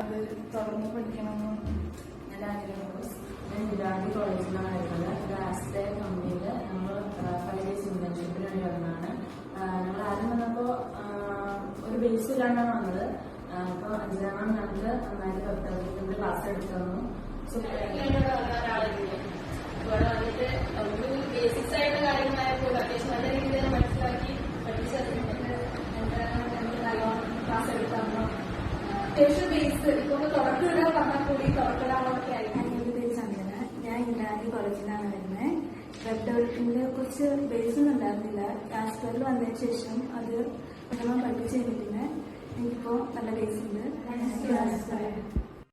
അത് തുടർന്ന് പഠിക്കണമെന്ന് എൻ്റെ ആഗ്രഹമുള്ളൂ. ഞാൻ ഗുജറാത്തി കോളേജിലാണ് വരുന്നത്. ഒരു ആസ്ട്രേ കമ്പനിയിൽ നമ്മൾ 5 days ഇന്റേൺഷിപ്പിന് വേണ്ടി വന്നതാണ്. ഞങ്ങൾ ആദ്യം വന്നപ്പോൾ ഒരു ബേസ് ഇല്ലാണ്ടാണ് വന്നത്. അപ്പോൾ 5ാം ഞങ്ങൾക്ക് നന്നായിട്ട് പ്രവർത്തനത്തിൽ ക്ലാസ് എടുത്തു തന്നു. ബേസിക്സ് ആയിട്ടുള്ള കാര്യങ്ങളായപ്പോൾ അത്യാവശ്യം നല്ല രീതിയിൽ മനസ്സിലാക്കി ക്ലാസ് എടുത്തു തന്നു. അത്യാവശ്യം ബേസ് ഇപ്പൊ തുറക്കിട പറഞ്ഞാൽ കൂടി തുറക്കിടാനൊക്കെ ആയിരിക്കും. ഞാൻ ഗുജറാത്തി കോളേജിലാണ് വരുന്നത്. വെബ് ഡെവലപ്മെന്റിനെ കുറിച്ച് ബേസ് ഒന്നും ഉണ്ടായിരുന്നില്ല. കാസ്പറിൽ വന്നതിന് ശേഷം അത് പഠിച്ചു കഴിഞ്ഞിട്ട് എനിക്കിപ്പോ നല്ല ബേസ് ഉണ്ട്.